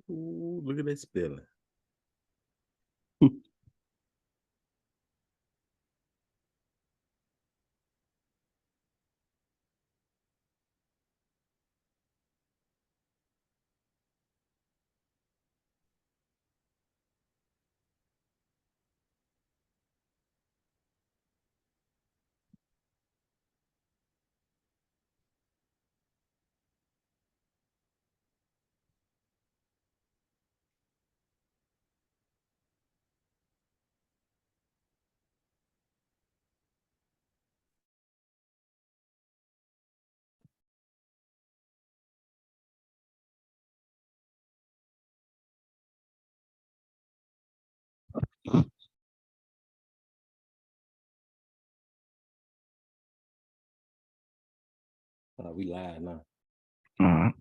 Ooh, look at that spelling. We live now. All right.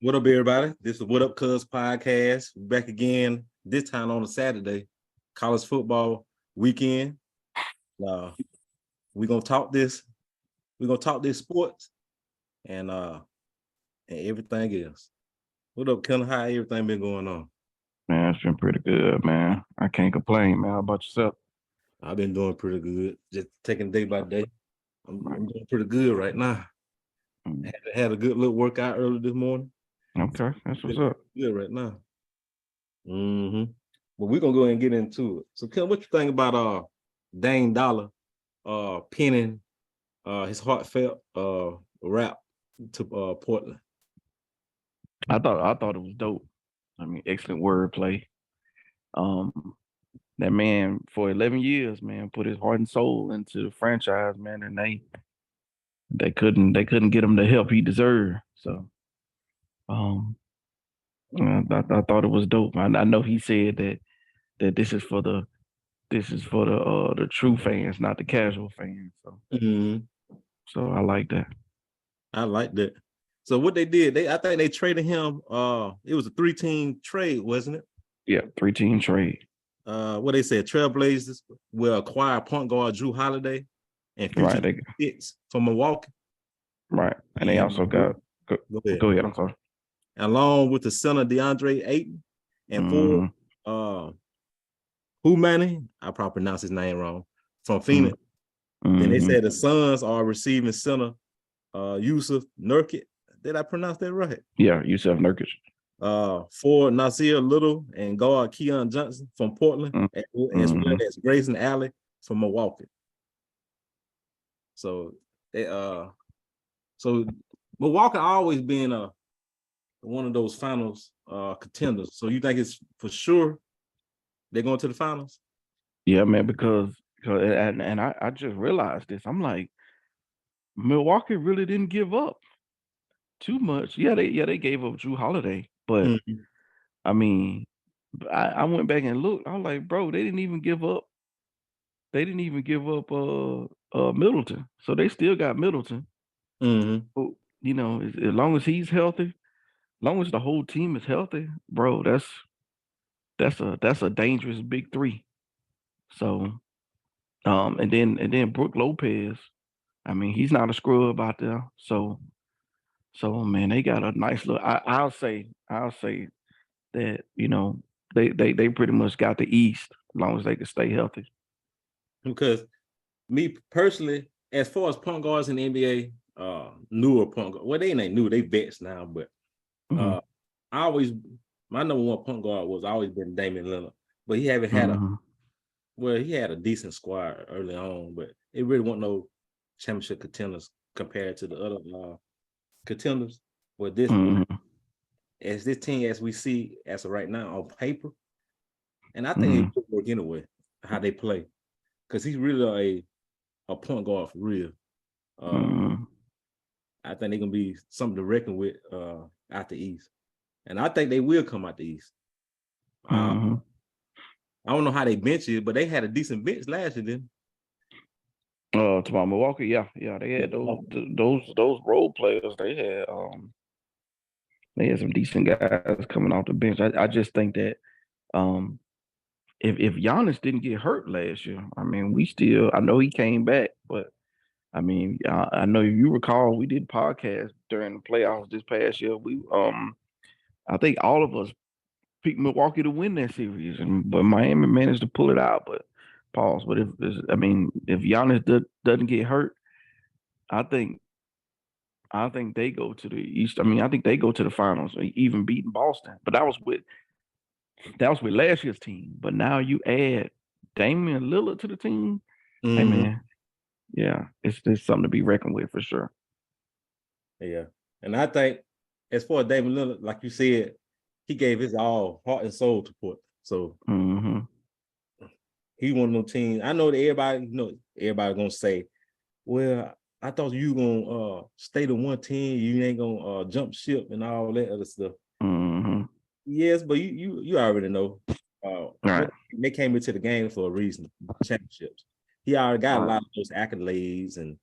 What up, everybody? This is TheWhatUpCuz Podcast. Back again, this time on a Saturday, college football weekend. We're gonna talk this. We're gonna talk this sports and everything else. What up, Ken? How everything been going on? Man, it's been pretty good, man. I can't complain, man. How about yourself? I've been doing pretty good. Just taking day by day. I'm doing pretty good right now. Had a good little workout early this morning. Okay, that's what's up. Good right now. But we're gonna go ahead and get into it. So, Ken, what you think about Dame Dollar penning his heartfelt rap to Portland? I thought it was dope. I mean, excellent wordplay. That man for 11 years, man, put his heart and soul into the franchise, man, and they couldn't get him the help he deserved. So, I thought it was dope. I know he said that this is for the true fans, not the casual fans. So I like that. I like that. So what they did, I think they traded him. It was a 3-team trade, wasn't it? Yeah, 3-team trade. What they said, Trailblazers will acquire point guard Drew Holiday and future picks from Milwaukee. Right, and they also got go ahead. I'm sorry. Along with the center DeAndre Ayton and for Who Manny, I probably pronounced his name wrong, from Phoenix. Then they said the Suns are receiving center Yusuf Nurkic. Did I pronounce that right? Yeah, Yusuf Nurkic. For Nasir Little and guard Keon Johnson from Portland, as well as Grayson Alley from Milwaukee. So they so Milwaukee always been one of those finals contenders. So you think it's for sure they're going to the finals? Yeah, man, because I just realized this. I'm like, Milwaukee really didn't give up too much. Yeah, they gave up Drew Holiday, but I mean, I went back and looked. I was like, bro, they didn't even give up. They didn't even give up Middleton, so they still got Middleton. So, you know, as long as he's healthy, as long as the whole team is healthy, bro, that's a dangerous big three. So, and then Brook Lopez, I mean, he's not a scrub out there. So man, they got a nice look. I'll say that, you know, they pretty much got the East as long as they can stay healthy. Because me personally, as far as point guards in the NBA, newer point guard. Well, they ain't new, they vets now, but I always my number one point guard was always been Damian Lillard, but he haven't had he had a decent squad early on, but it really wasn't no championship contenders compared to the other contenders. With this as this team as we see as of right now on paper, and I think it could work anyway how they play, because he's really a point guard for real. I think they're gonna be something to reckon with out the East, and I think they will come out the East. I don't know how they bench it, but they had a decent bench last year, didn't to my Milwaukee, yeah, they had those role players. They had some decent guys coming off the bench. I just think that if Giannis didn't get hurt last year, I mean, I know he came back, but I mean, I know if you recall, we did podcast during the playoffs this past year. I think all of us picked Milwaukee to win that series, but Miami managed to pull it out. But pause. But if Giannis doesn't get hurt, I think they go to the East. I mean, I think they go to the finals, even beating Boston. But that was with last year's team. But now you add Damian Lillard to the team. Hey man, yeah, it's something to be reckoned with for sure. Yeah, and I think as far as Damian Lillard, like you said, he gave his all, heart and soul to put. So he one of those teams. I know that everybody gonna say, well, I thought you gonna stay to one team, you ain't gonna jump ship and all that other stuff. Yes, but you already know. Right. They came into the game for a reason, championships. He already got a lot of those accolades and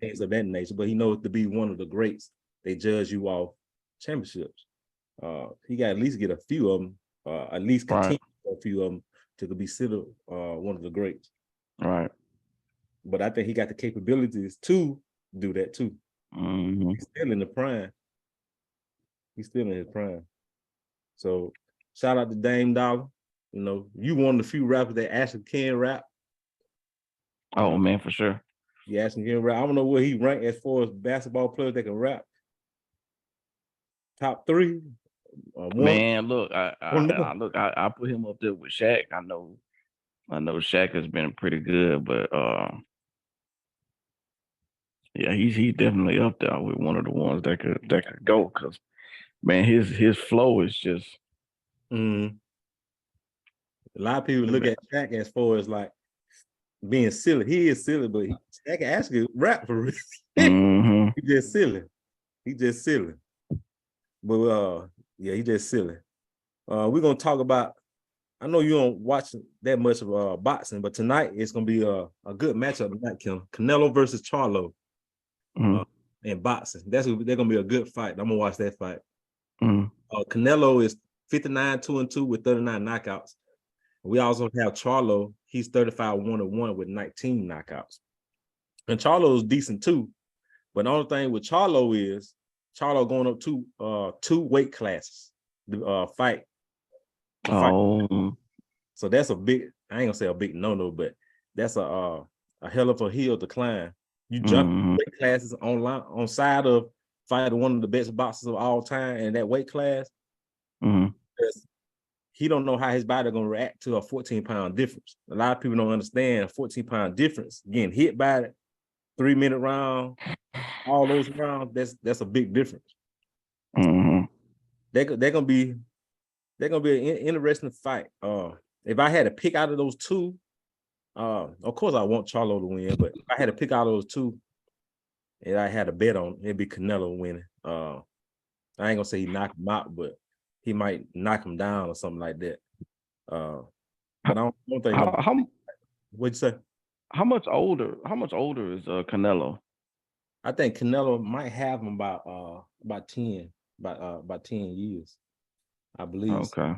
things of that nature, but he knows to be one of the greats. They judge you off championships. He got at least get a few of them, at least continue a few of them to be considered one of the greats. Right. But I think he got the capabilities to do that too. He's still in the prime. He's still in his prime. So shout out to Dame Dollar. You know, you one of the few rappers that actually can rap. Oh man, for sure. You actually can rap. I don't know where he ranked as far as basketball players that can rap. Top 3. Man, look, I put him up there with Shaq. I know Shaq has been pretty good, but yeah, he's definitely up there with one of the ones that could go, because man, his flow is just. A lot of people look at Shaq as far as like being silly. He is silly, but Shaq can actually rap for real. He's just silly. But yeah, he just silly. We're gonna talk about. I know you don't watch that much of boxing, but tonight it's gonna be a good matchup tonight, Canelo versus Charlo. In boxing. They're gonna be a good fight. I'm gonna watch that fight. Canelo is 59-2-2 with 39 knockouts. We also have Charlo. He's 35-1-1 with 19 knockouts. And Charlo is decent too. But the only thing with Charlo is Charlo going up two weight classes to fight. So that's a big, I ain't gonna say a big no-no, but that's a hell of a hill to climb. You jump weight classes on side of fighting one of the best boxers of all time in that weight class. He don't know how his body gonna react to a 14-pound difference. A lot of people don't understand a 14-pound difference. Getting hit by it, 3-minute round, all those rounds, that's a big difference. They're gonna be an interesting fight. If I had to pick out of those two, of course I want Charlo to win, but if I had to pick out of those two, and I had a bet on, it'd be Canelo winning. I ain't gonna say he knocked him out, but he might knock him down or something like that. But I don't think. What'd you say? How much older is Canelo? I think Canelo might have him about 10 years, I believe. Okay.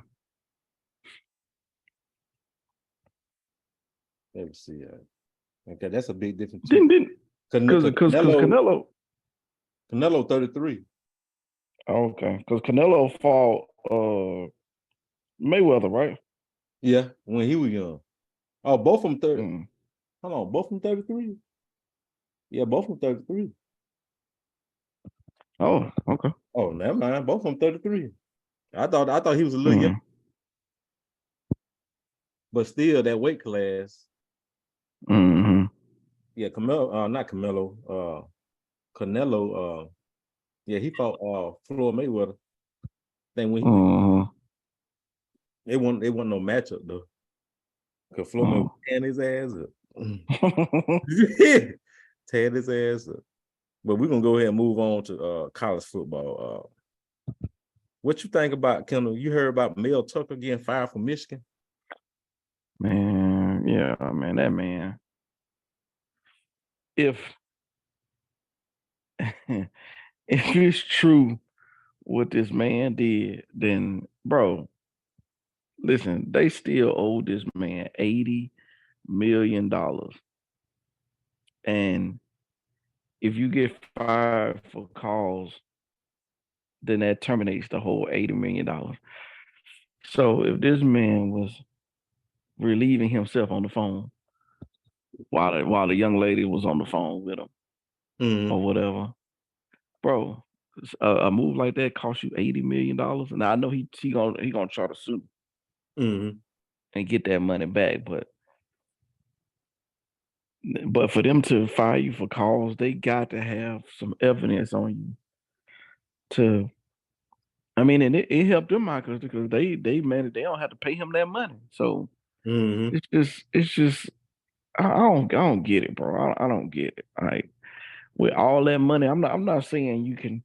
Let me see. Okay, that's a big difference. Because Canelo 33. Okay, because Canelo fought Mayweather, right? Yeah, when he was young. Oh, both of them 30. Hold on, both of them 33? Yeah, both of them 33. Oh, okay. Oh, never mind. Both of them 33. I thought he was a little young, but still that weight class. Mm-hmm. Yeah, not Camelo, Canelo. Yeah, he fought Floyd Mayweather. Then when it wasn't no matchup though. Cause Floyd Mayweather tearing his ass up. Tearing his ass up. But we're gonna go ahead and move on to college football. What you think about Kendall? You heard about Mel Tucker getting fired from Michigan? Man, yeah, man, that man. If if it's true what this man did, then bro, listen, they still owe this man $80 million. And if you get fired for cause, then that terminates the whole $80 million. So if this man was relieving himself on the phone while the young lady was on the phone with him or whatever, bro, a move like that costs you $80 million. And I know he gonna try to sue and get that money back, but for them to fire you for cause, they got to have some evidence on you to. I mean, and it helped them out because they managed, they don't have to pay him that money. So it's just I don't get it, bro. I don't get it. Like with all that money, I'm not saying you can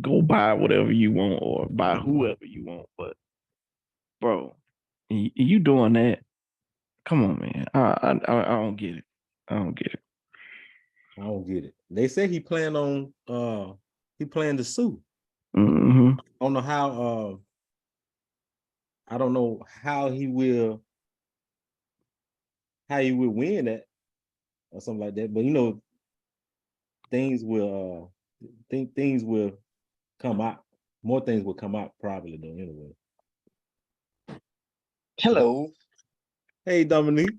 go buy whatever you want or buy whoever you want, but bro, you doing that? Come on, man. I don't get it. I don't get it. I don't get it. They say he planned to sue. I don't know how. I don't know how he will win that or something like that. But things will things will come out. More things will come out probably though. Anyway. Hello. Hey, Dominique.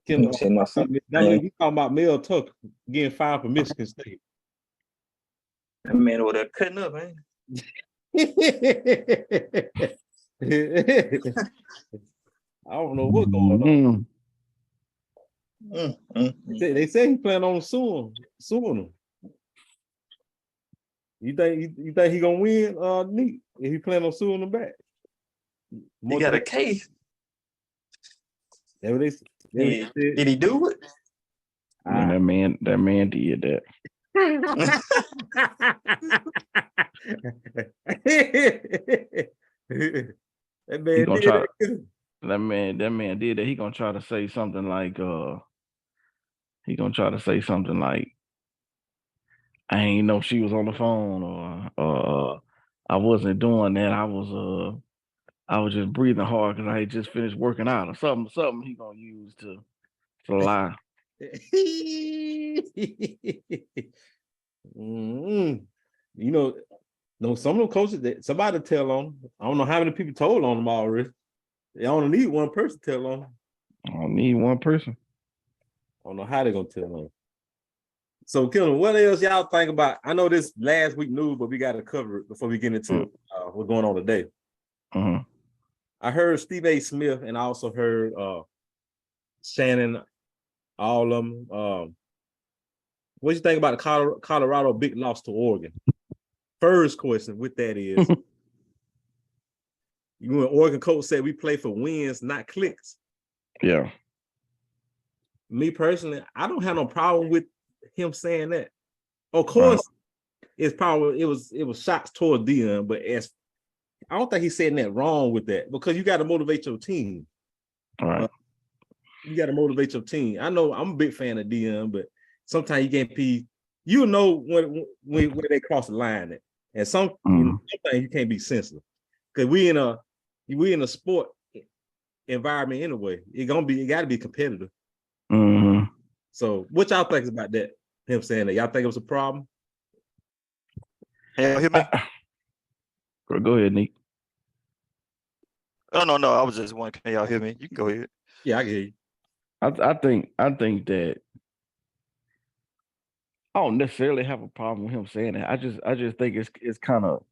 Dominique, you talking about Mel Tucker getting fired from Michigan State? That man over there cutting up, man. I don't know what's going on. They say he plan on suing him. You think he gonna win? Neat. If he plan on suing him back, he got a case. Did he do it? Man, that man did that. That man did that. He gonna try to say something like I ain't know she was on the phone, or I wasn't doing that. I was just breathing hard because I had just finished working out or something he gonna use to lie. Some of them coaches that somebody tell on them. I don't know how many people told on them already. They only need one person to tell on them. I don't need one person. I don't know how they're gonna tell on them. So, Kendall, what else y'all think about? I know this last week news, but we got to cover it before we get into what's going on today. I heard Steve A. Smith, and I also heard Shannon, all of them. What do you think about the Colorado big loss to Oregon? First question with that is, when Oregon coach said we play for wins, not clicks. Yeah. Me personally, I don't have no problem with him saying that. Of course, it was shots toward Dion, but I don't think he's saying that wrong with that, because you got to motivate your team. All right. You got to motivate your team. I know I'm a big fan of Dion, but sometimes you can't be. You know when they cross the line, and sometimes you can't be sensitive, because we in a sport environment anyway. It got to be competitive. So, what y'all think about that? Him saying that, y'all think it was a problem? Hey, y'all hear me? Go ahead, Nick. Oh no, I was just wondering, can y'all hear me? You can go ahead. Yeah, I can hear you. I think that I don't necessarily have a problem with him saying that. I just think it's kind of,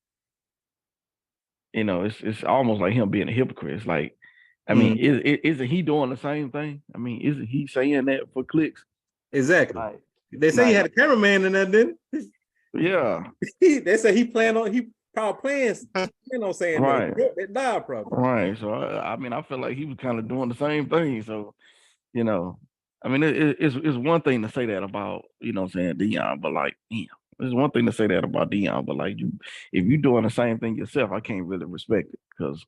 it's almost like him being a hypocrite. It's like, I mean, isn't he doing the same thing? I mean, isn't he saying that for clicks? Exactly. Like, they say he had a cameraman in that, didn't he? Yeah. They say he probably plans on saying right. that died probably. Right. So I mean, I feel like he was kind of doing the same thing. So, I mean, it's one thing to say that about, saying Deion, but like, it's one thing to say that about Deion, but like, if you're doing the same thing yourself, I can't really respect it because,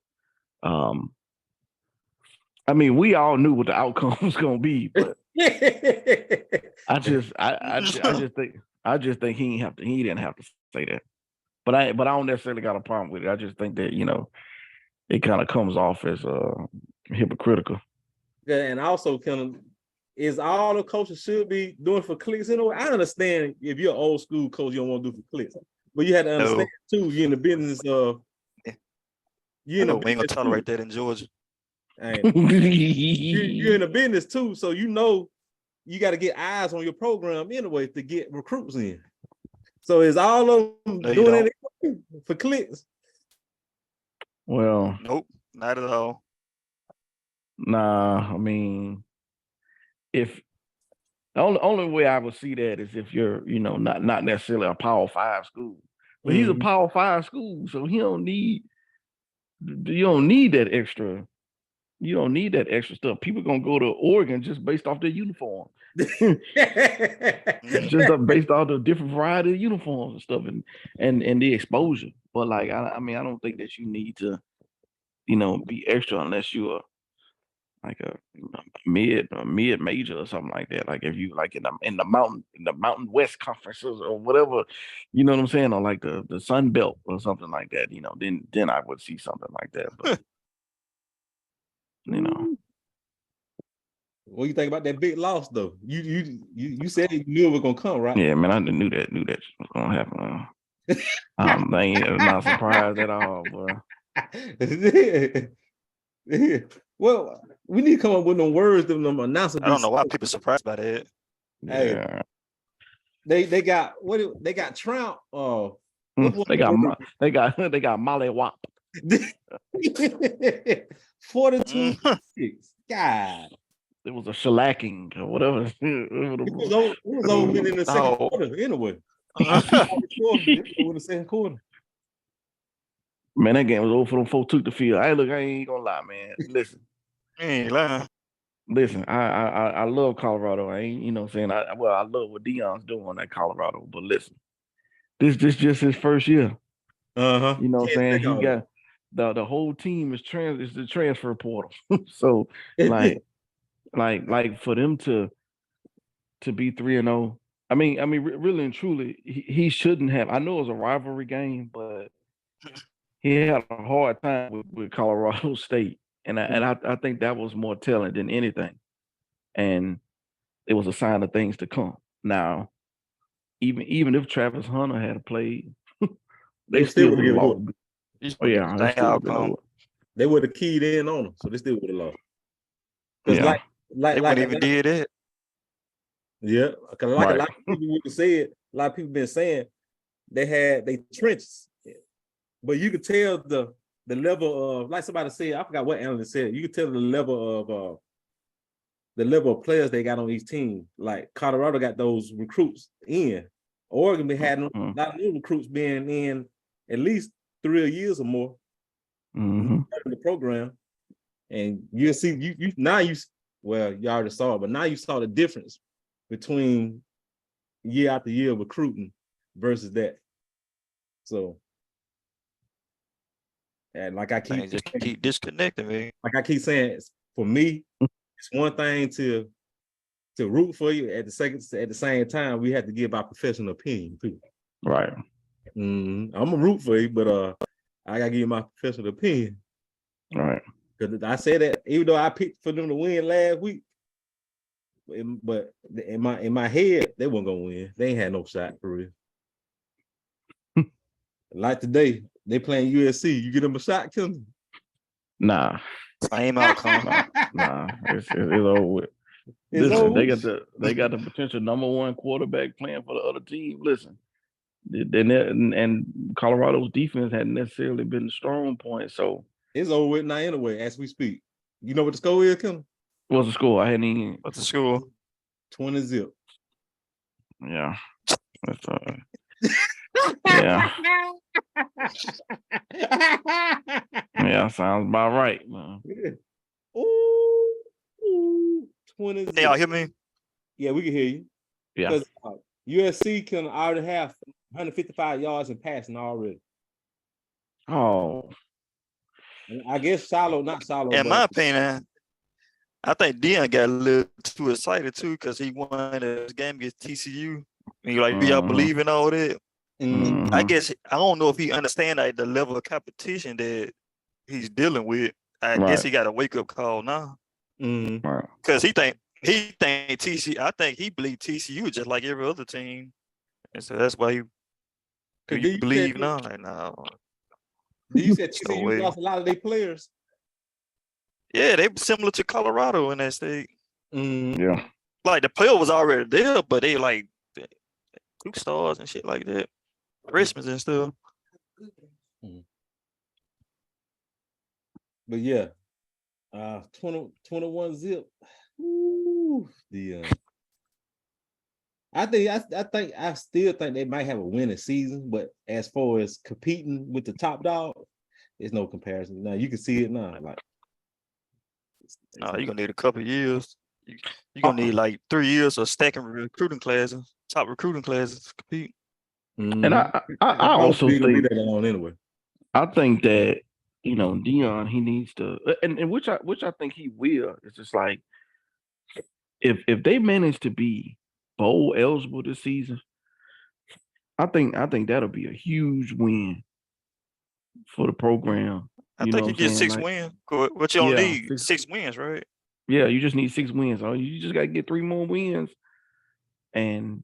I mean, we all knew what the outcome was going to be, but I just think he didn't have to say that, but I don't necessarily got a problem with it. I just think that, it kind of comes off as hypocritical. Yeah, and also kind of is all the coaches should be doing for clicks. I understand if you're an old school coach, you don't want to do for clicks, but you have to understand too. You're in the business of. We ain't gonna tolerate that in Georgia. You're in a business too, so you got to get eyes on your program anyway to get recruits in. So is all of them doing it for clicks? Well, nope, not at all. Nah, I mean, if the only way I would see that is if you're, not necessarily a Power 5 school, but he's a Power 5 school, so you don't need that extra. You don't need that extra stuff. People gonna go to Oregon just based off their uniform, just based off the different variety of uniforms and stuff, and the exposure. But like, I mean, I don't think that you need to, be extra unless you are like a mid major or something like that. Like if you like in the Mountain West conferences or whatever, you know what I'm saying, or like the Sun Belt or something like that. Then I would see something like that. But What do you think about that big loss though? You said you knew it was gonna come, right? Yeah, man, I knew that was gonna happen. I'm not surprised at all, bro. Well, we need to come up with them words, them announcements. I don't know why people are surprised by that. Yeah. Hey, they got Trout. They got Molly Wop. 42-6. God. It was a shellacking or whatever. It was over in the second quarter anyway. The second quarter. Man, that game was over for them folks took the field. Hey, look, I ain't gonna lie, man. Listen. Ain't lying. Listen, I love Colorado. I ain't, I love what Deion's doing at Colorado. But listen, this just his first year. Uh-huh. You know what I'm saying? He got the whole team is the transfer portal. So like for them to be 3-0. I mean, really and truly, he shouldn't have. I know it was a rivalry game, but he had a hard time with Colorado State, and I think that was more telling than anything. And it was a sign of things to come. Now, even if Travis Hunter had played, they still would have lost. Oh yeah, they would have keyed in on him, so they still would have lost. Yeah, they wouldn't even did it. Yeah, because a lot of people would have said, a lot of people been saying they had they trenches, but you could tell the level of, like somebody said, I forgot what analyst said, you could tell the level of players they got on each team. Like Colorado got those recruits in. Oregon had a lot of new recruits being in at least 3 years or more in the program. And you see, you already saw it, but now you saw the difference between year after year recruiting versus that. So, and like I keep disconnecting, man. Like I keep saying, for me, it's one thing to root for you. At the same time, we have to give our professional opinion too. Right. I'm gonna root for you, but I gotta give you my professional opinion. Right. Because I said that even though I picked for them to win last week, but in my head, they weren't gonna win. They ain't had no shot for real. Like today, they playing USC. You get them a shot, Kim? Nah. Same outcome. Nah. It's over with. Listen, they got the potential number one quarterback playing for the other team. Listen, and Colorado's defense hadn't necessarily been the strong point, so it's over with now anyway. As we speak, you know what the score is, Kim? What's the score? I hadn't even. What's the score? 20-0. Yeah. That's yeah. Yeah, sounds about right, man. Ooh, 20. Can y'all hear me? Yeah, we can hear you. Yeah. Because USC can already have 155 yards in passing already. Oh. And I guess not Shiloh. In my opinion, I think Dion got a little too excited too because he won his game against TCU. And you're like, do y'all believe in all that? I guess I don't know if he understands like the level of competition that he's dealing with. I guess he got a wake up call now. Because he think TCU. I think he believe TCU just like every other team, and so that's why he. Do you believe now? Like, no. You said TCU lost a lot of their players. Yeah, they were similar to Colorado in that state. Yeah. Like the player was already there, but they like group stars and shit like that. Freshmen and stuff. But yeah, 21 zip. Ooh, I still think they might have a winning season, but as far as competing with the top dog, there's no comparison. Now you can see it now. Like, no, you're gonna need a couple of years. You're gonna need like 3 years of stacking recruiting classes, top recruiting classes to compete. And I also think that long anyway. I think that Dion, he needs to, and which I think he will. It's just like if they manage to be bowl eligible this season, I think that'll be a huge win for the program. I think you get 6 wins. What you only need 6 wins, right? Yeah, you just need 6 wins. You just got to get 3 more wins, and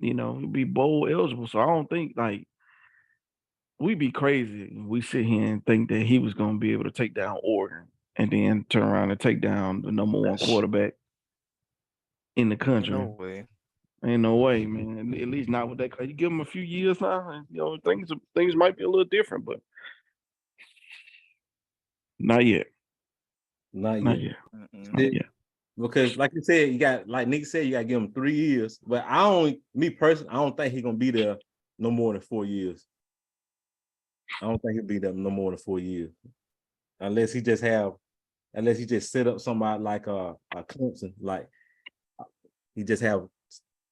you'll be bowl eligible. So I don't think like we'd be crazy. We sit here and think that he was going to be able to take down Oregon and then turn around and take down the number one quarterback in the country. No way. Ain't no way, man. At least not with that. You give him a few years now, and things might be a little different, but not yet. Not yet. Not yet. Because, like you said, like Nick said, you got to give him 3 years. But me personally, I don't think he's gonna be there no more than 4 years. I don't think he'll be there no more than 4 years, unless he just set up somebody like a Clemson, like he just have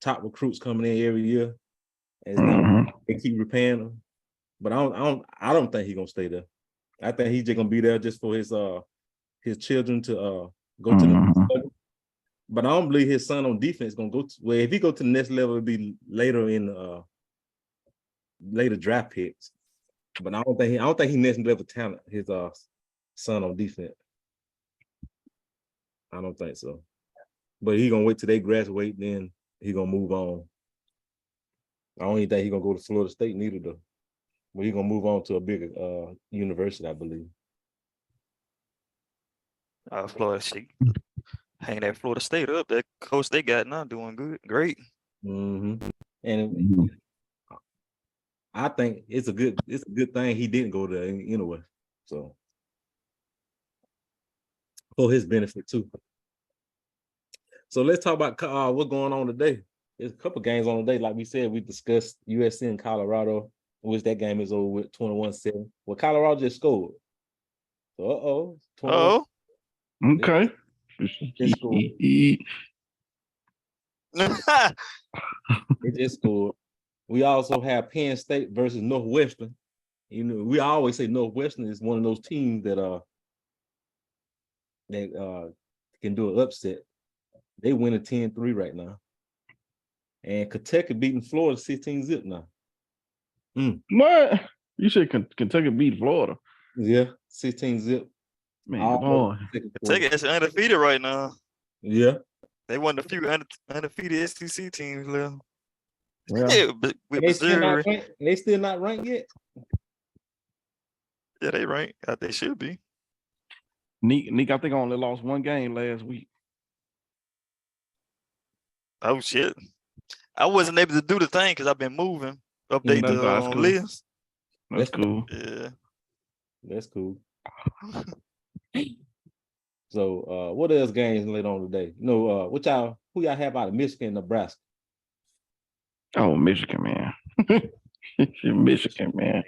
top recruits coming in every year, and they keep repaying them. But I don't think he's gonna stay there. I think he's just gonna be there just for his children to go to the next level. But I don't believe his son on defense gonna go to, well, if he go to the next level, it'll be later in later draft picks. But I don't think he next level talent, his son on defense. I don't think so. But he gonna wait till they graduate, then he gonna move on. I don't even think he gonna go to Florida State neither though. But he gonna move on to a bigger university, I believe. Florida State. Hang that Florida State up. That coach they got now doing good, great. And I think it's a good thing he didn't go there anyway. So for his benefit too. So let's talk about what's going on today. There's a couple games on today. Like we said, we discussed USC and Colorado, which that game is over with 21-7. Well, Colorado just scored. So okay. Just scored. They just scored. We also have Penn State versus Northwestern. We always say Northwestern is one of those teams that can do an upset. They winning 10-3 right now. And Kentucky beating Florida 16-0 now. What? You said Kentucky beat Florida? Yeah, 16-0. Man, boy. Kentucky is undefeated right now. Yeah. They won a few undefeated SEC teams left. Yeah. But with Missouri. They still not ranked yet? Yeah, they ranked. They should be. Nick, I think I only lost one game last week. Oh shit! I wasn't able to do the thing because I've been moving. Update the cool. list. That's cool. Yeah, that's cool. So, what else games later on today? Who y'all have out of Michigan, Nebraska? Oh, Michigan, man. Michigan, man.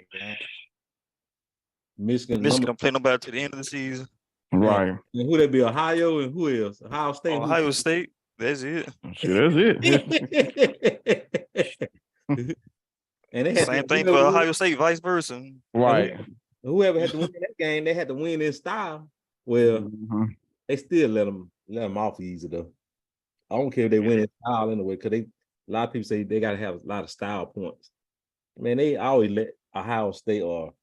Michigan don't play nobody to the end of the season. Right. And who that be? Ohio and who else? Ohio State. Ohio State. That's it. Sure, that's it. And they had Same thing for Ohio State, vice versa. Right. Whoever had to win that game, they had to win in style. Well, they still let them off easy though. I don't care if they win in style anyway, because a lot of people say they gotta have a lot of style points. Man, they always let Ohio State or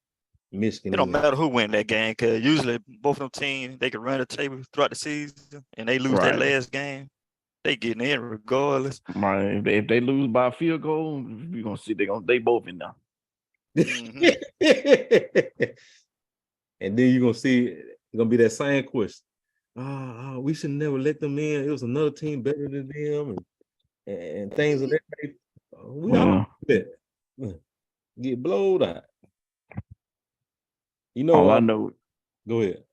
Michigan. It don't matter who win that game, because usually both of them teams they can run the table throughout the season, and they lose that last game. They getting in regardless. Right. If they lose by a field goal, we're gonna see they both in now. And then you're gonna see it's gonna be that same question. We should never let them in. It was another team better than them, and things of that nature. We all get blowed out. All I know. Go ahead.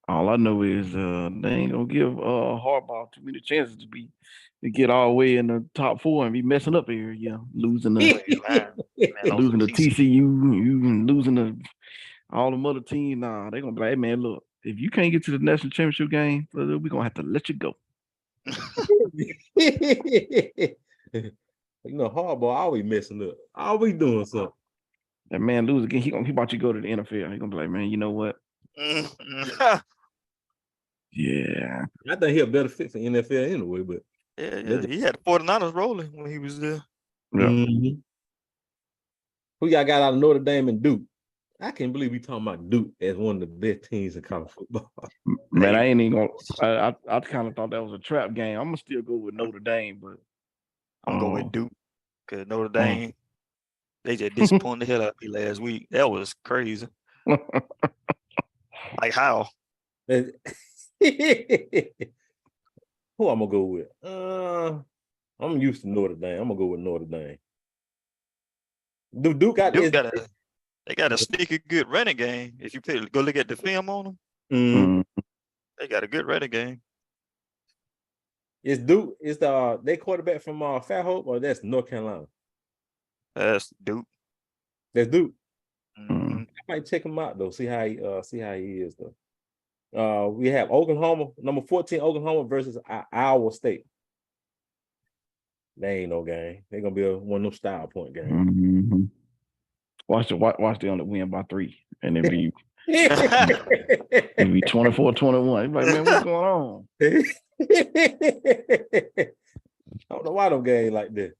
All I know is they ain't gonna give Harbaugh too many chances to get all the way in the top 4 and be messing up here. Yeah, losing the TCU, losing all the other teams. Nah, they're gonna be like, hey man, look, if you can't get to the national championship game, we're gonna have to let you go. Harbaugh always messing up, always doing something. That man lose again, he about to go to the NFL. He gonna be like, man, you know what? Yeah. I think he a better fit for NFL anyway, but yeah. He had the 49ers rolling when he was there. Yeah. Who y'all got out of Notre Dame and Duke? I can't believe we talking about Duke as one of the best teams in college football. Man, I ain't even gonna. I kind of thought that was a trap game. I'm gonna still go with Notre Dame, but I'm gonna go with Duke because Notre Dame they just disappointed the hell out of me last week. That was crazy. Like how? Who I'm gonna go with? I'm used to Notre Dame. I'm gonna go with Notre Dame. Duke got they got a sneaky good running game. If you go look at the film on them, they got a good running game. Is Duke they quarterback from Fairhope or that's North Carolina? That's Duke. That's Duke. I might check him out though. See how he is though. We have Oklahoma, number 14, Oklahoma versus Iowa State. They ain't no game. They're gonna be one of those style point games. Watch they only win by 3, and it'd be 24-21. It's like, man, what's going on? I don't know why them games like that.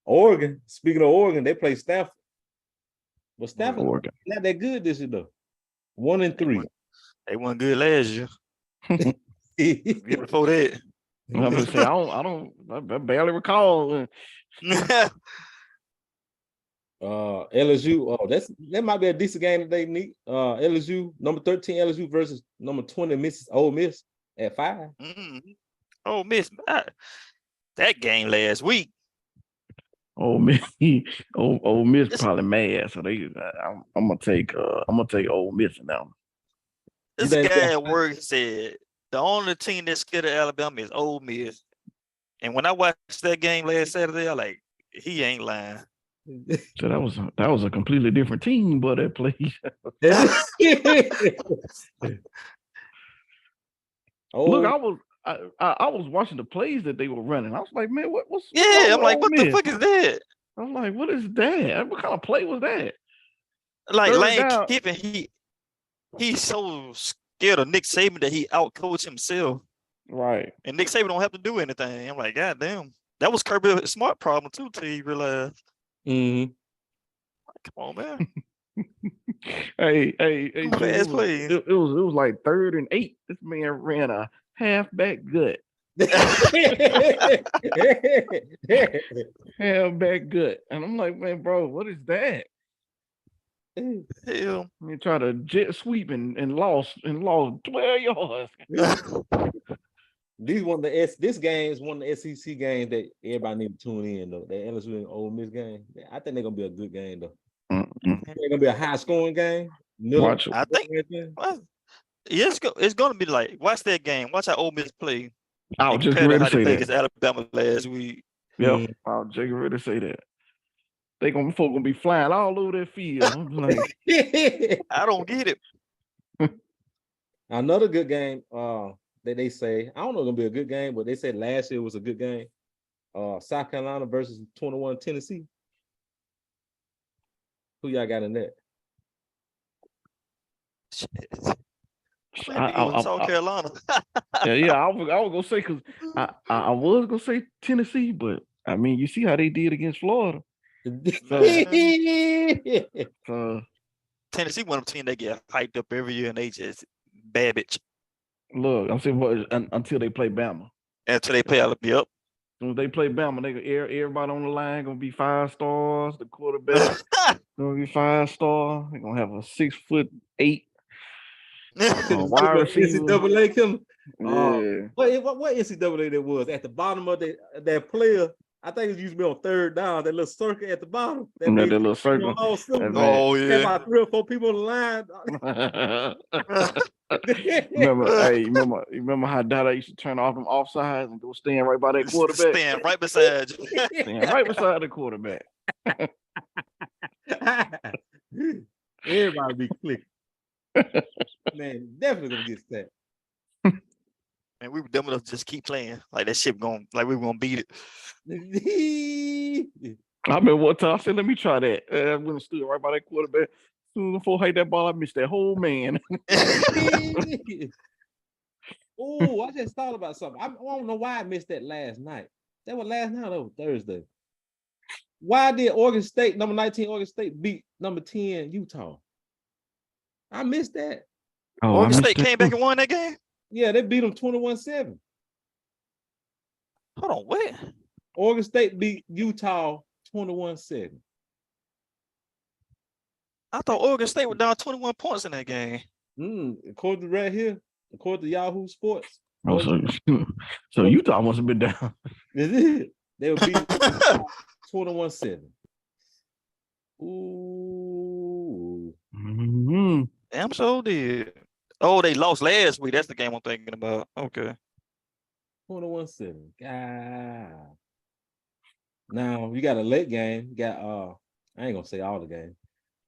Oregon. Speaking of Oregon, they play Stanford. But Stanford not that good this year though. 1-3. They weren't good last year. Before that. I'm gonna say I barely recall. LSU. That might be a decent game today, Nick. LSU, number 13 LSU versus number 20 Ole Miss at 5. Ole Miss, that game last week. Ole Miss probably mad, so I'm gonna take Ole Miss now. This guy at work said the only team that's scared of Alabama is Ole Miss. And when I watched that game last Saturday, I like, he ain't lying. So that was a completely different team, but that played. Look, I was watching the plays that they were running. I was like, man, what's I'm like, what the fuck is that? I'm like, what is that? What kind of play was that? Like Lane Kiffin, he's so scared of Nick Saban that he outcoached himself. Right. And Nick Saban don't have to do anything. I'm like, God damn. That was Kirby Smart problem too, till you realize. Come on, man. Hey. So it was like 3rd and 8. This man ran a halfback gut. Halfback gut. And I'm like, man, bro, what is that? Hell. You try to jet sweep and lost 12 yards. This game is one of the SEC games that everybody need to tune in though. That LSU and Ole Miss game. I think they're gonna be a good game though. They're gonna be a high scoring game. Watch it. I think it's gonna be like watch that game. Watch how Ole Miss play. I was just ready to say that. Against Alabama last week. Yeah, I was just ready to say that. Folk gonna be flying all over that field. I'm like, I don't get it. Another good game that they say, I don't know if it's gonna be a good game, but they said last year was a good game. South Carolina versus 21 Tennessee. Who y'all got in that? South Carolina. yeah, I was gonna say because I was gonna say Tennessee, but I mean, you see how they did against Florida. So, Tennessee one of the teams that get hyped up every year, and they just Babbage. Look, I'm saying until they play Bama. Until they play Alabama. Yep. When they play Bama, everybody on the line gonna be 5 stars. The quarterback gonna be 5 star. They're gonna have a 6'8" wide receiver. NCAA come. Yeah. What NCAA that was at the bottom of that player? I think it used to be on third down. That little circle at the bottom. That little circle. Oh yeah. About 3 or 4 people on the line. Remember how Dada used to turn off them offsides and go stand right by that quarterback? Stand right beside you. Stand right beside the quarterback. Everybody be clicking. Man, definitely gonna get that. And we were dumb enough to just keep playing. Like that shit we were gonna beat it. I remember one time I said, let me try that. I went and stood right by that quarterback. As soon as I hit that ball, I missed that whole man. Oh, I just thought about something. I don't know why I missed that last night. That was last night, that was Thursday. Why did Oregon State, number 19 Oregon State, beat number 10 Utah? I missed that. Oregon State came back and won that game? Yeah, they beat them 21-7. Hold on, what? Oregon State beat Utah 21-7. I thought Oregon State was down 21 points in that game. According to right here, according to Yahoo Sports. So Utah must have been down. They were beat 21-7. Ooh. Mm-hmm. Damn sure did. Oh, they lost last week. That's the game I'm thinking about. Okay. 21-7. God. Now you got a late game. You got I ain't gonna say all the game.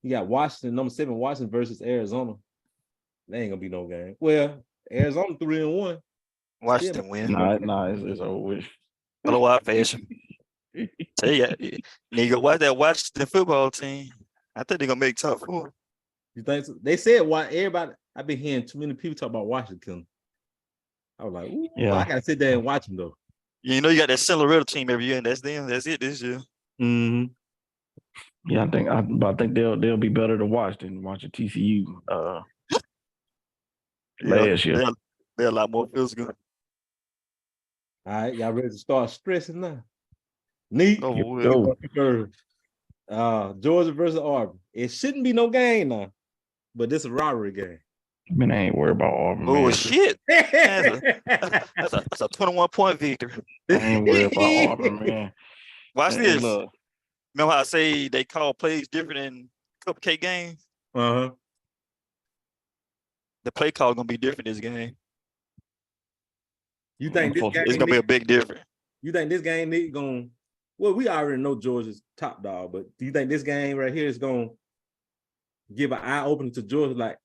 You got Washington, number 7, Washington versus Arizona. That ain't gonna be no game. Well, Arizona 3-1. Washington win. Nah, it's over with. Hello, out fashion. Tell you, nigga, watch that Washington football team. I think they're gonna make top 4. You think so? They said why everybody. I've been hearing too many people talk about Washington. I was like, ooh, yeah, I gotta sit there and watch them though. You know, you got that Cinderella team every year, and that's them. That's it this year. Mm-hmm. Yeah, I think they'll be better to watch than watching TCU last year. They're a lot more physical. All right, y'all ready to start stressing now? Neat. Georgia versus Auburn. It shouldn't be no game now, but this is a rivalry game. Man, I ain't worried about Auburn. Oh man. Shit! That's a 21-point victory. I ain't worried about Auburn, man. Watch this. Remember how I say they call plays different in cupcake games? Uh-huh. The play call gonna be different this game. You think this game it's gonna be a big difference? You think this game gonna? Well, we already know Georgia's top dog, but do you think this game right here is gonna give an eye opener to Georgia? Like,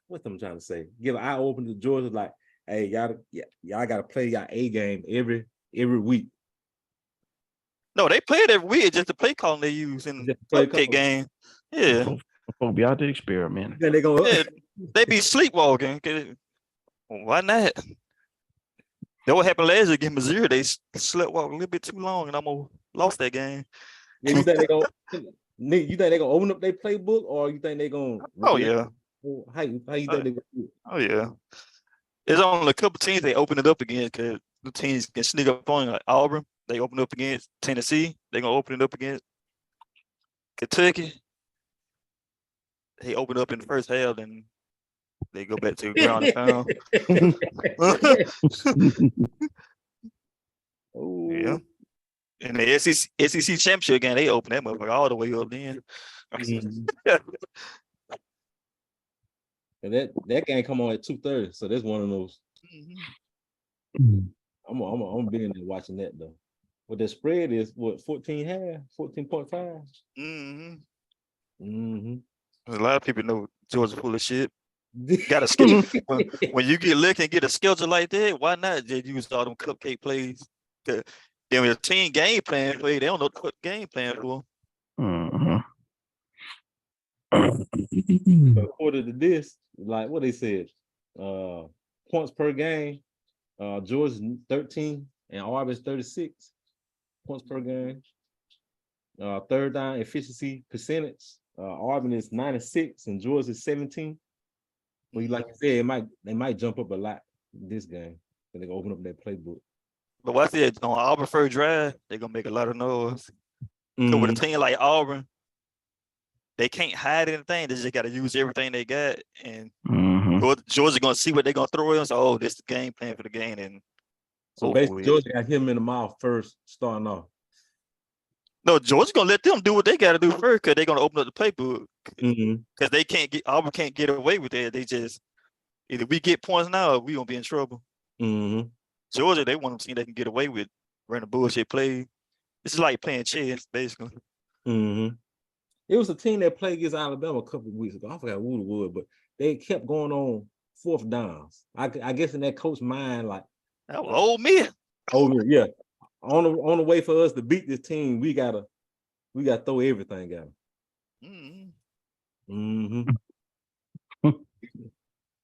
what I'm trying to say? Give an eye opener to Georgia, like, hey, y'all gotta play y'all A game every week. No, they play it every week. It's just the play calling they use in the cupcake game. Yeah. We'll be out there experimenting. Then they go. Yeah, they be sleepwalking. Why not? That what happened last year against Missouri. They slept walk a little bit too long and almost lost that game. Yeah, you think they gonna open up their playbook, or you think they gonna? Oh yeah. How you think they gonna do it? Oh yeah. There's only a couple teams they open it up against because the teams can sneak up on you, like Auburn. They open up against Tennessee. They're gonna open it up against Kentucky. They open up in the first half, and They go back to the ground and pound. Yeah. And the SEC championship game, they open that motherfucker all the way up then. And that game come on at 2:30, so that's one of those. I'm gonna be in there watching that though. But the spread is what 14.5, 14.5. A lot of people know Georgia full of shit. Got a schedule. when you get lucky and get a schedule like that, why not just use all them cupcake plays? Then when the team game plan play, they don't know what game plan for. According to this, like what they said, points per game, Georgia's 13 and Auburn's 36 points per game. Third down efficiency percentage, Auburn is 96 and Georgia is 17. Well, like you said, they might jump up a lot this game. They're gonna open up that playbook. But what's it on Auburn first drive? They're gonna make a lot of noise. So with a team like Auburn, they can't hide anything. They just got to use everything they got. And Georgia gonna see what they're gonna throw in. So, oh, this is the game plan for the game. And so basically, Georgia got him in the mouth first, starting off. No, Georgia's gonna let them do what they got to do first, because they're gonna open up the playbook. Because they can't get Auburn can't get away with it. They just either we get points now, or we gonna be in trouble. Georgia, they want to see they can get away with running bullshit play. This is like playing chess, basically. It was a team that played against Alabama a couple of weeks ago. I forgot who it was, but they kept going on fourth downs. I guess in that coach's mind, like, Ole Miss. Ole Miss, yeah. On the way for us to beat this team, we gotta throw everything at them. Who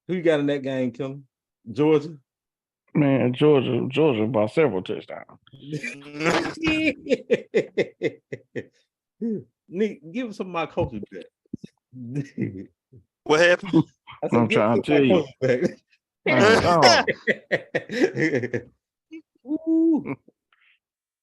you got in that game, Killer? Georgia? Man, Georgia by several touchdowns. Nick, give some of my coaches back. What happened? I'm trying to tell you.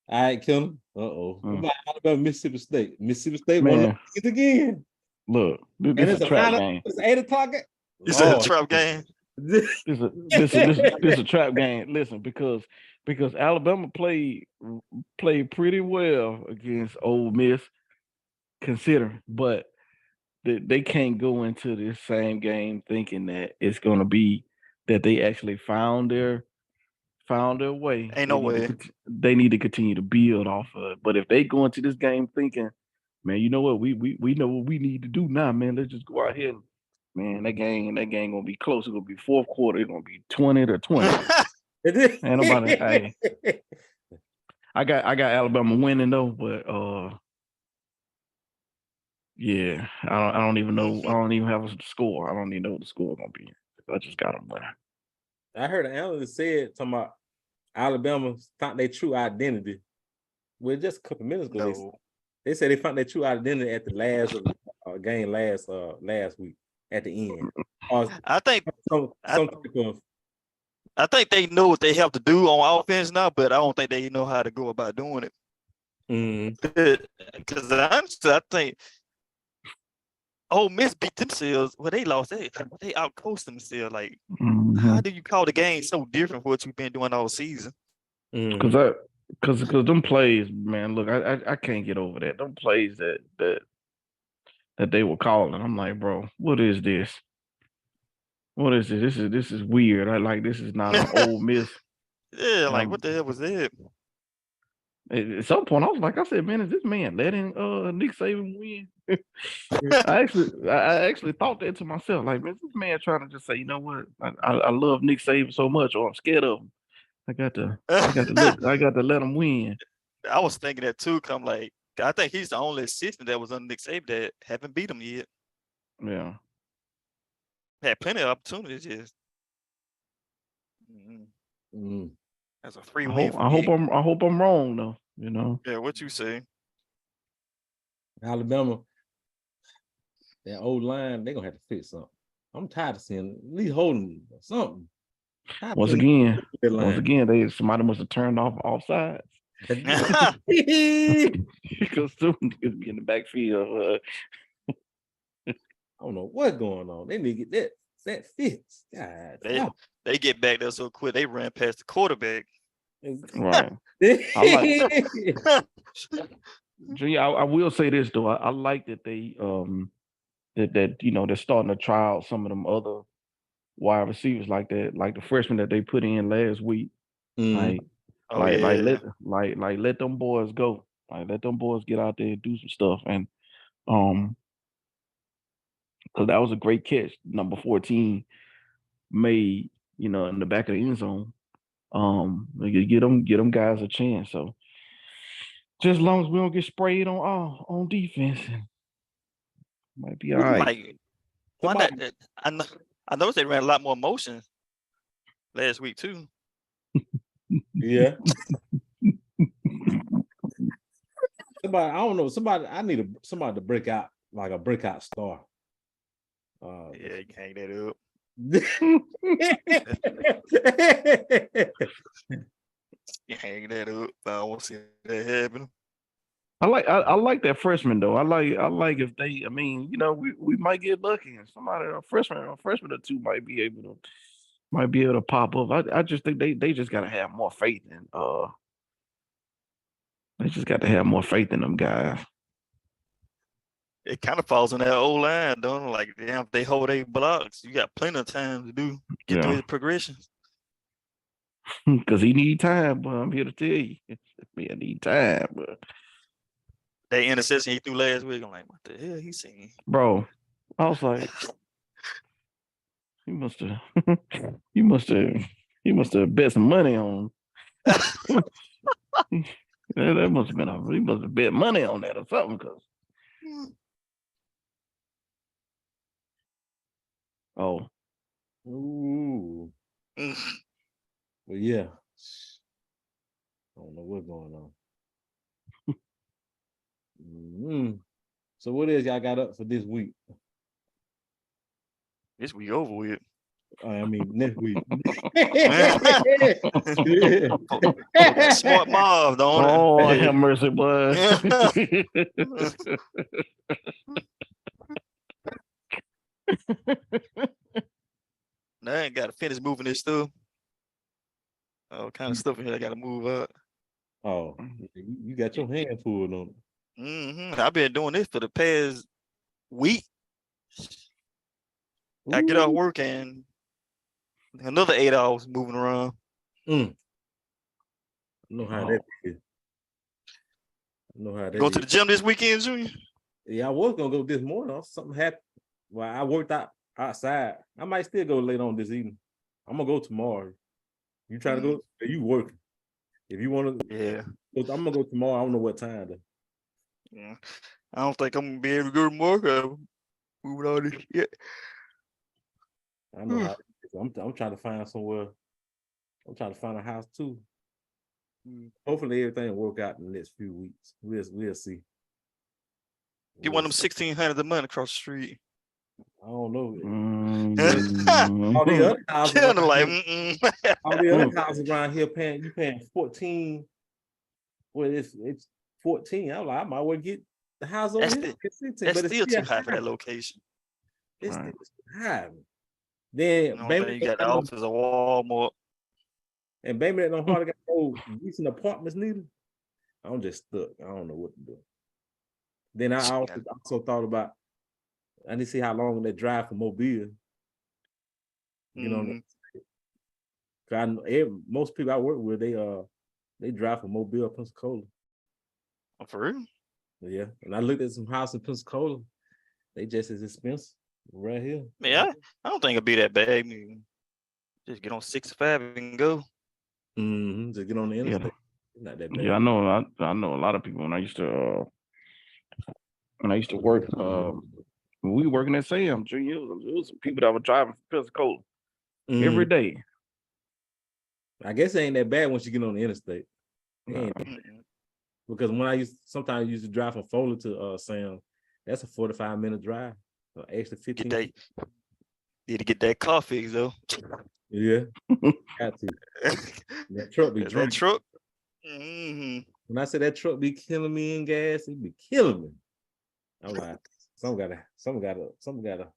All right, Kim. What about Alabama, Mississippi State? Mississippi State won it again. Look, this is a trap game. It's 8 o'clock. It's a trap game. This is a trap game. Listen, because Alabama played pretty well against Ole Miss, considering, but they can't go into this same game thinking that it's going to be that they actually found their way. Ain't no way. They need to continue to build off of it. But if they go into this game thinking, man, you know what, we know what we need to do now, man. Let's just go out here and, man, that game gonna be close. It's gonna be fourth quarter. It's gonna be 20-20. Ain't nobody. Hey, I got Alabama winning though, but yeah, I don't even know. I don't even have a score. I don't even know what the score is gonna be. I just got them winning. I heard an analyst said talking about Alabama found their true identity. Well, just a couple minutes ago, they said they found their true identity at the last game last week at the end. I think they know what they have to do on offense now, but I don't think they know how to go about doing it. Because honestly, I think Ole Miss beat themselves. Well, they lost. They outcoached themselves. Like, how do you call the game so different from what you've been doing all season? Because them plays, man. Look, I can't get over that. Them plays that they were calling. I'm like, bro, what is this? What is this? This is weird. This is not an Ole Miss. Yeah, like what the hell was that? At some point, I said, man, is this man letting Nick Saban win? I actually thought that to myself. Like, man, is this man trying to just say, you know what? I love Nick Saban so much, or I'm scared of him. I got to let him win. I was thinking that too. Cause I'm like, I think he's the only assistant that was under Nick Saban that haven't beat him yet. Yeah, had plenty of opportunities. Just that's a free win. I hope I'm wrong though. You know. Yeah, what you say? Alabama, that old line, they're gonna have to fix something. I'm tired of seeing at least holding something. Once again, somebody must have turned off offsides. Because soon niggas be in the backfield. I don't know what's going on. They need to get that That fits. God, they get back there so quick. They ran past the quarterback. Right. I like Junior, I will say this though. I like that they that they're starting to try out some of them other wide receivers like that, like the freshman that they put in last week. Like let them boys go. Like let them boys get out there and do some stuff. And because that was a great catch. Number 14 made, in the back of the end zone. Get them guys a chance. So just as long as we don't get sprayed on defense, might be all right. I noticed they ran a lot more motion last week too. Yeah. I don't know. I need somebody to break out, like a breakout star. Yeah, you can hang that up. You hang that up. I don't want to see that happen. I like that freshman though. I like if they. I mean, we might get lucky and a freshman or two might be able to pop up. I just think they just gotta have more faith in they just got to have more faith in them guys. It kind of falls on that old line, don't it? Like, damn, if they hold 8 blocks, you got plenty of time to get through his progressions. Because he need time, but I'm here to tell you, I need time. But that interception he threw last week, I'm like, what the hell he seen? Bro, I was like, he must have bet some money on. That must have been he must have bet money on that or something. Oh. Ooh. Well, yeah. I don't know what's going on. So what else y'all got up for this week? This week over with. I mean, next week. Smart mom, don't it? Oh, have mercy, boy. Now I ain't got to finish moving this stuff. All kind of stuff in here I got to move up. Oh, you got your hand full on it. I've been doing this for the past week. Ooh. I get off work and another 8 hours moving around. I know how that is. Go to the gym this weekend, Junior? Yeah, I was gonna go this morning. Something happened. Well, I worked outside. I might still go later on this evening. I'm gonna go tomorrow. You try to go? You working? If you want to, yeah. I'm gonna go tomorrow. I don't know what time though. Yeah, I don't think I'm gonna be able to go tomorrow. Moving all this shit. I know how. I'm trying to find somewhere. I'm trying to find a house too. Hopefully everything will work out in the next few weeks. We'll see. Get one of them $1,600 a month across the street. I don't know. All the other houses around here you paying 14. Well, it's 14. I'm like, I might well get the house over here. That's still too high for that location. It's high. Then baby, you got the office of Walmart. And baby, that don't hardly got no decent apartments neither. I'm just stuck. I don't know what to do. Then I also thought about, I need to see how long they drive from Mobile. You know, I know most people I work with, they drive from Mobile, Pensacola. Oh, for real? Yeah. And I looked at some houses in Pensacola. They just as expensive right here. Yeah, I don't think it'd be that bad. I mean, just get on 65 and go. Just get on the interstate. It's not that bad. Yeah, I know a lot of people when I used to work when we were working at Sam Junior, it was some people that were driving from Pensacola every day. I guess it ain't that bad once you get on the interstate. Because when sometimes I used to drive from Foley to Sam, that's a 45-minute drive. So extra 15. Need to get that car fixed though. Yeah, got to. That truck be drinking. That truck. When I say that truck be killing me in gas, it be killing me. I'm like, something gotta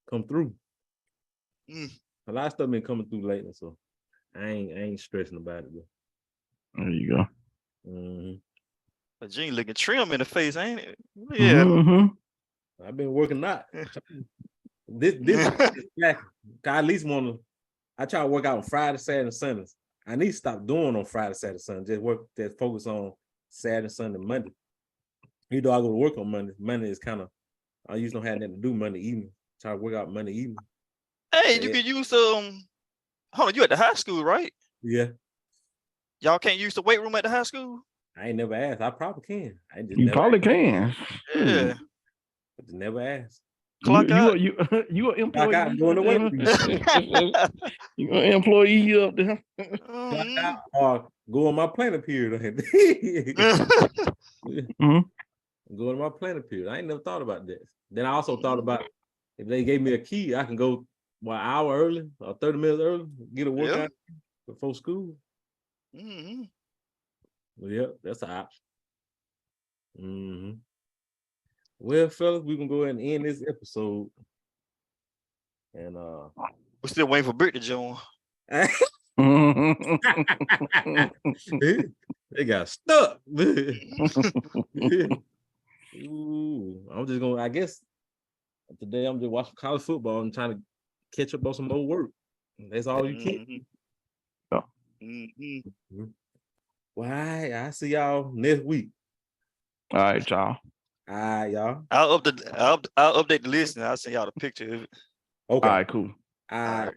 come through. A lot of stuff been coming through lately, so I ain't stressing about it. Though. There you go. But Gene looking trim in the face, ain't it? Yeah. I've been working out. This I at least want to. I try to work out on Friday, Saturday, and Sundays. I need to stop doing on Friday, Saturday, Sunday. Just focus on Saturday, Sunday, Monday. You know, I go to work on Monday. Monday is kind of, I usually don't have nothing to do Monday evening. Try to work out Monday evening. Hey, you can use hold on, you at the high school, right? Yeah. Y'all can't use the weight room at the high school? I ain't never asked. I probably can. You probably can. Yeah. I just never asked. Clock out. You an employee. Clock out going to work. You an employee up there. Clock out or go on my planning period. Go on my planning period. I ain't never thought about this. Then I also thought about if they gave me a key, I can go an hour early or 30 minutes early, get a workout before school. Yeah, that's an option. Well, fellas, we can go ahead and end this episode. And we're still waiting for Britt to join. They got stuck. Ooh, I'm just gonna. I guess today I'm just watching college football and trying to catch up on some more work. That's all you can. Well, I see y'all next week. All right, y'all. All right, y'all. I'll update the list and I'll send y'all the picture of it. Okay. All right, cool. All right.